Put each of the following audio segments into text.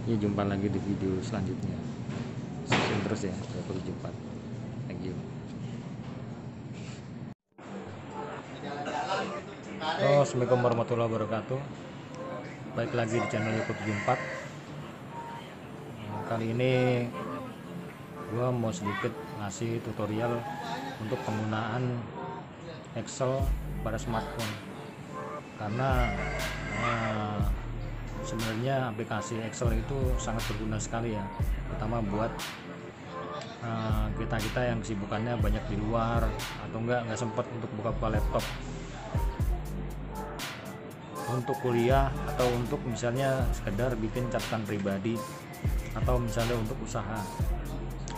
Ya, jumpa lagi di video selanjutnya. Stay terus ya, 24. Thank you. Halo, assalamualaikum warahmatullahi wabarakatuh. Baik lagi di channel YouTube 24. Kali ini gua mau sedikit ngasih tutorial untuk penggunaan Excel pada smartphone, karena sebenarnya aplikasi Excel itu sangat berguna sekali ya, terutama buat kita yang kesibukannya banyak di luar atau nggak sempat untuk buka-buka laptop untuk kuliah, atau untuk misalnya sekedar bikin catatan pribadi, atau misalnya untuk usaha.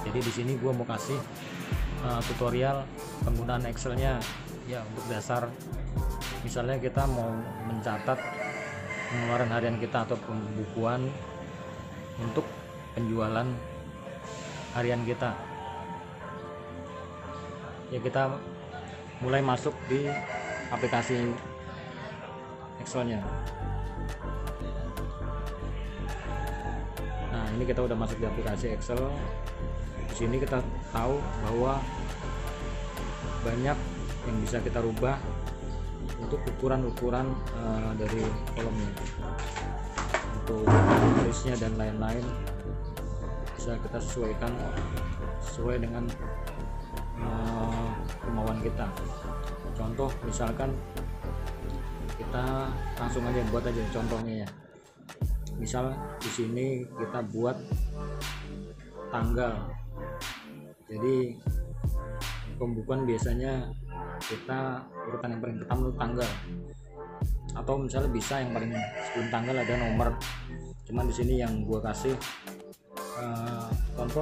Jadi di sini gue mau kasih tutorial penggunaan Excelnya ya, untuk dasar misalnya kita mau mencatat pengeluaran harian kita atau pembukuan untuk penjualan harian kita. Ya, kita mulai masuk di aplikasi Excelnya. Nah, ini kita udah masuk di aplikasi Excel. Di sini kita tahu bahwa banyak yang bisa kita rubah untuk ukuran-ukuran dari kolomnya, untuk garisnya dan lain-lain bisa kita sesuaikan sesuai dengan kemauan kita. Contoh misalkan kita langsung aja buat aja contohnya ya. Misal di sini kita buat tanggal. Jadi pembukuan biasanya kita urutan yang paling pertama itu tanggal, atau misalnya bisa yang paling sebelum tanggal ada nomor. Cuman di sini yang gua kasih contoh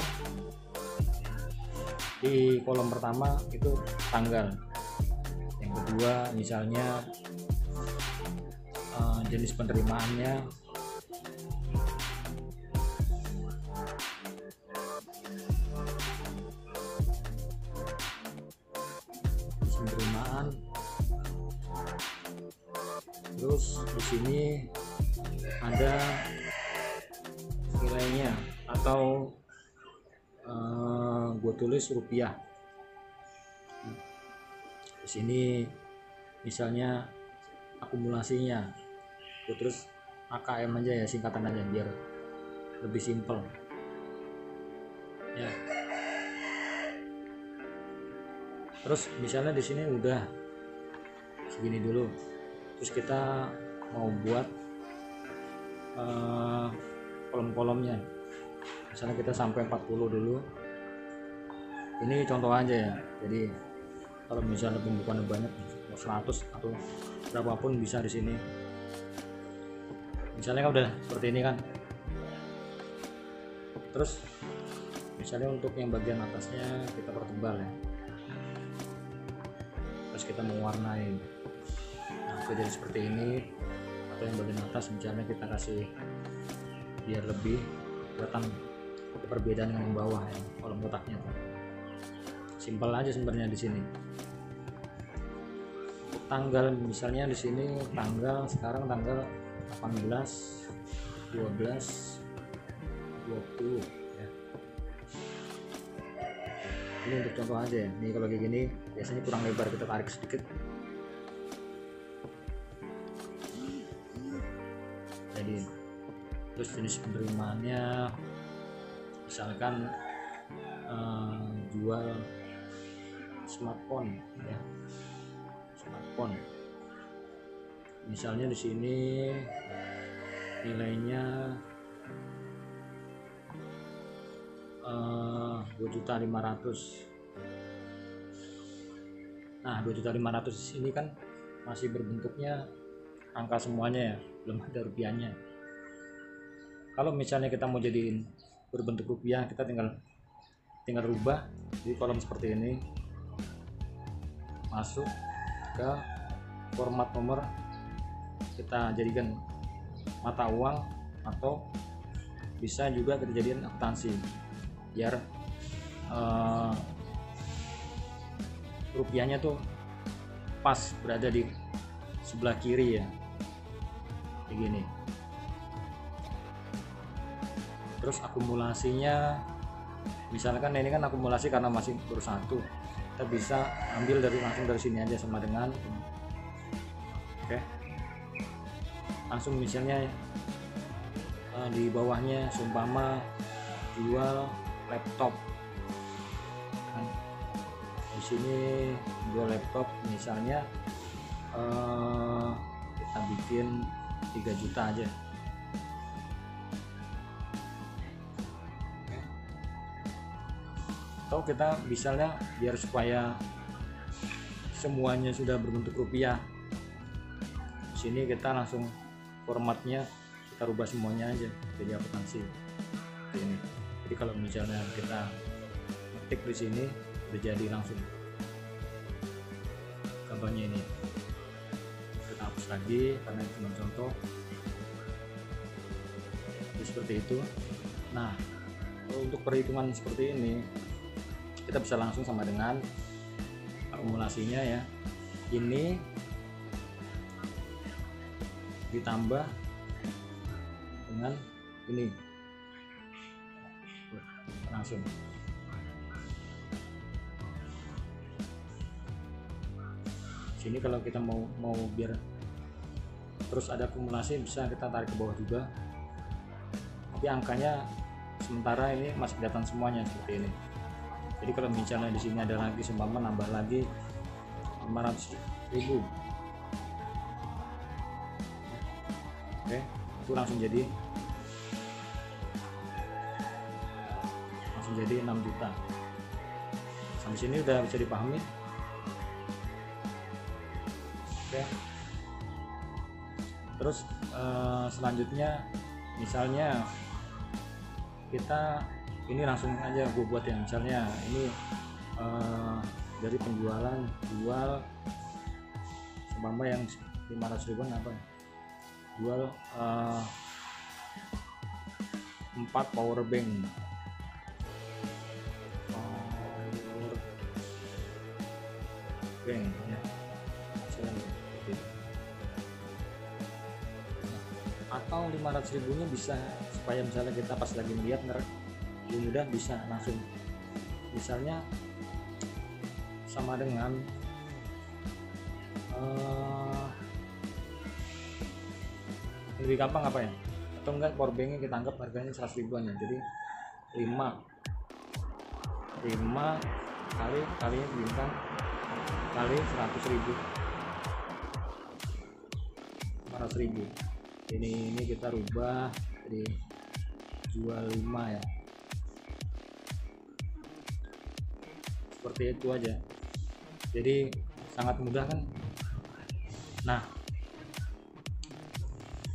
di kolom pertama itu tanggal, yang kedua misalnya jenis penerimaannya, terus di sini ada nilainya, atau gue tulis rupiah. Di sini misalnya akumulasinya gue terus AKM aja ya, singkatan aja biar lebih simple ya. Terus misalnya di sini udah segini dulu, terus kita mau buat kolom-kolomnya, misalnya kita sampai 40 dulu. Ini contoh aja ya, jadi kalau misalnya pembukuan banyak 100 atau berapapun bisa di sini. Misalnya kan udah seperti ini kan. Terus misalnya untuk yang bagian atasnya kita pertebal ya, terus kita mewarnai. Nah, jadi seperti ini. Atau yang bagian atas misalnya kita kasih biar lebih kelihatan perbedaan dengan yang bawah ya, kolom kotaknya tuh. Simpel aja sebenarnya di sini. Untuk tanggal misalnya di sini tanggal sekarang tanggal 18, 12, 20 ya. Ini untuk contoh aja ya. Nih kalau kayak gini biasanya kurang lebar, kita tarik sedikit. Jadi terus jenis penerimaannya misalkan jual smartphone ya, smartphone. Misalnya di sini nilainya 2.500.000. Nah, 2.500.000 ini kan masih berbentuknya angka semuanya ya, belum ada rupiahnya. Kalau misalnya kita mau jadiin berbentuk rupiah, kita tinggal rubah di kolom seperti ini, masuk ke format nomor, kita jadikan mata uang, atau bisa juga kita jadikan akuntansi biar rupiahnya tuh pas berada di sebelah kiri ya, kayak gini. Terus akumulasinya, misalkan ini kan akumulasi karena masih baru satu, kita bisa ambil langsung dari sini aja sama dengan ini. Oke, langsung misalnya di bawahnya seumpama jual laptop, di sini jual laptop misalnya kita bikin 3 juta aja. Atau kita misalnya biar supaya semuanya sudah berbentuk rupiah, di sini kita langsung formatnya kita rubah semuanya aja jadi akuntansi ini. Jadi kalau misalnya kita ketik di sini udah jadi langsung gambarnya ini. Kita hapus lagi karena itu cuma contoh. Jadi seperti itu. Nah, untuk perhitungan seperti ini kita bisa langsung sama dengan akumulasinya ya. Ini ditambah dengan ini langsung. Sini kalau kita mau biar terus ada akumulasi bisa kita tarik ke bawah juga. Tapi angkanya sementara ini masih kelihatan semuanya seperti ini. Jadi kalau misalnya di sini ada lagi seumpama nambah lagi 500.000. Oke, itu langsung jadi 6 juta. Sampai sini udah bisa dipahami. Oke. Terus selanjutnya misalnya kita ini langsung aja gue buat ya, misalnya ini dari penjualan jual seumpama yang 500 ribuan apa jual 4 power bank ya. Atau 500 ribunya bisa supaya misalnya kita pas lagi melihat lebih mudah bisa langsung misalnya sama dengan lebih gampang apa ya, atau enggak powerbanknya kita anggap harganya 100 ribuan ya. Jadi 5 kali bintang kali 100 ribu 500 ribu. Ini kita rubah jadi jual 5 ya, seperti itu aja. Jadi sangat mudah kan. Nah,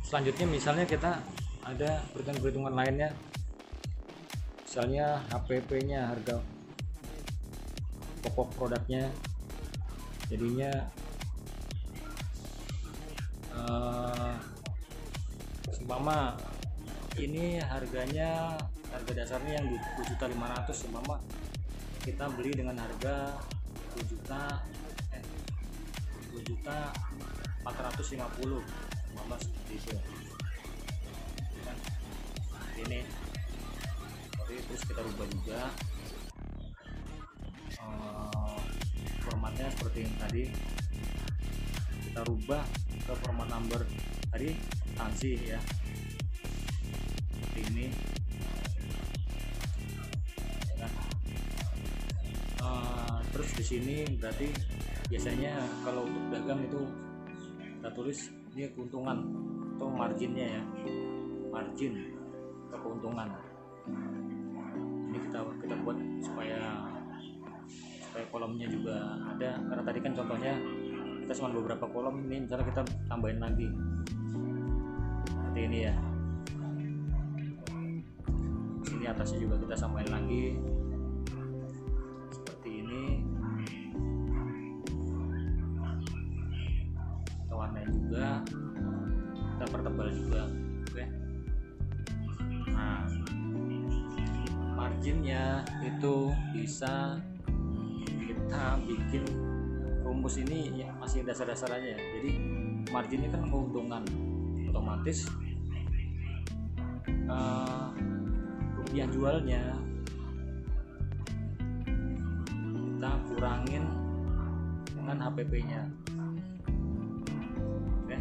selanjutnya misalnya kita ada perhitungan lainnya, misalnya HPP nya, harga pokok produknya, jadinya seumpama ini harganya, harga dasarnya yang 2.500.000, seumpama kita beli dengan harga 2.450.000, seumpama seperti itu ini. Terus kita rubah juga formatnya seperti yang tadi, kita rubah ke format number tadi akuntansi ya, seperti ini ya kan? Terus di sini berarti biasanya kalau untuk dagang itu kita tulis ini keuntungan atau marginnya ya, margin atau keuntungan. Ini kita buat supaya kolomnya juga ada, karena tadi kan contohnya kita cuma beberapa kolom, ini misalnya kita tambahin lagi seperti ini ya. Sini atasnya juga kita samain lagi seperti ini, kita warnain juga, kita pertebal juga. Oke. Nah, marginnya itu bisa kita bikin rumus ini ya, masih dasar-dasar aja ya. Jadi margin ini kan keuntungan, otomatis dia jualnya kita kurangin dengan HPP-nya. Oke,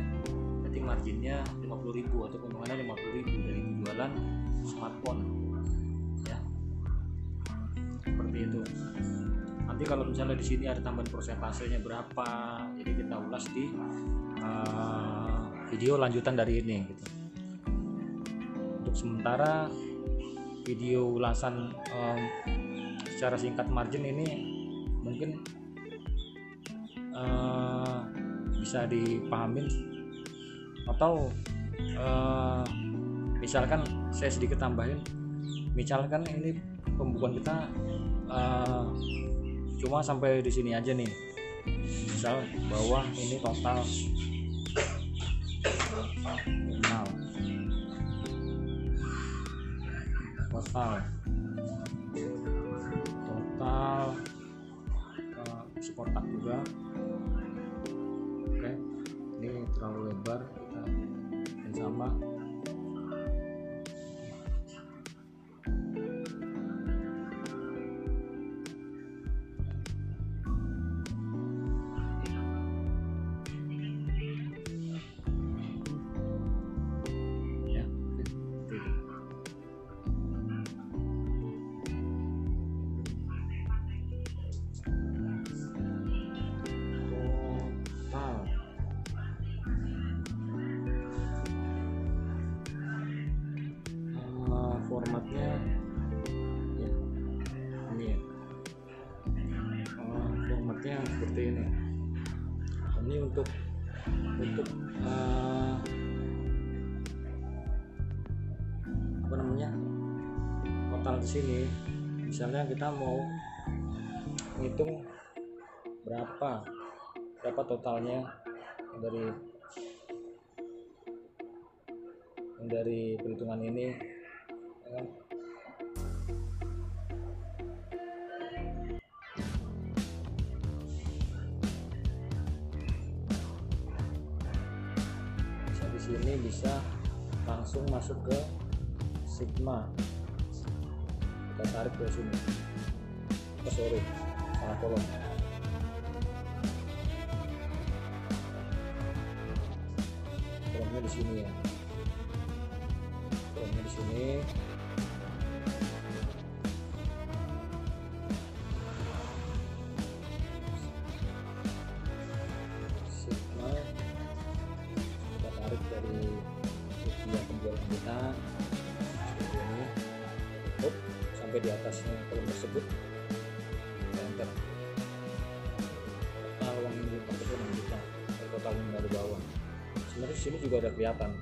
jadi marginnya 50.000 atau keuntungannya 50.000 dari penjualan smartphone ya, seperti itu. Nanti kalau misalnya di sini ada tambahan persentasenya berapa, jadi kita ulas di video lanjutan dari ini gitu. Untuk sementara video ulasan secara singkat margin ini mungkin bisa dipahamin, atau misalkan saya sedikit tambahin, misalkan ini pembukuan kita cuma sampai di sini aja nih, misal bawah ini total kotak juga. Oke, ini terlalu lebar, kita bikin sama. Formatnya ya ini ya, formatnya seperti ini. Ini untuk apa namanya, total di sini. Misalnya kita mau ngitung berapa totalnya dari perhitungan ini ya kan? Di sini bisa langsung masuk ke sigma, kita tarik ke sini, salah kolom. Kolomnya di sini ya, kolomnya di sini. Sigma kita tarik dari rupiah penjualan kita seperti ini, sampai di atasnya kolom tersebut, enter. Total uang yang dipakai 6 juta, total yang dari bawah. Sebenarnya di sini juga ada kelihatan,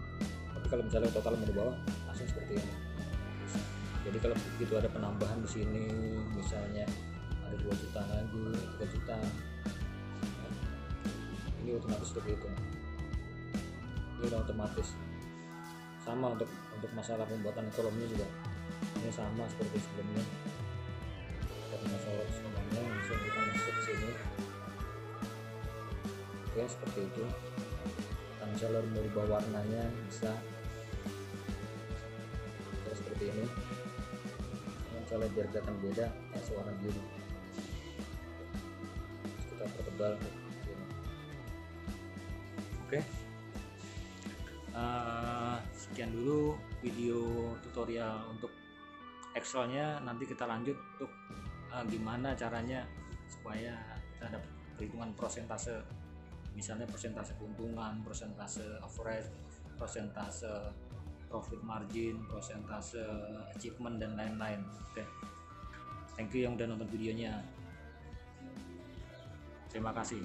tapi kalau misalnya total yang dari bawah langsung seperti ini. Jadi kalau begitu ada penambahan di sini, misalnya ada 2 juta lagi, 3 juta, ini otomatis seperti itu. Ini udah otomatis. Sama untuk masalah pembuatan kolomnya juga, ini sama seperti sebelumnya. Dari masalah semuanya langsung kita masuk ke sini. Oke, seperti itu. Kita misalnya merubah warnanya bisa seperti ini. Misalnya biar kelihatan beda, kasih warna biru. Kita pertebal. Oke. Sekian dulu video tutorial untuk Excelnya. Nanti kita lanjut untuk gimana caranya supaya kita dapat perhitungan persentase, misalnya persentase keuntungan, persentase average, persentase profit margin, persentase achievement, dan lain-lain. Oke, thank you yang udah nonton videonya. Terima kasih.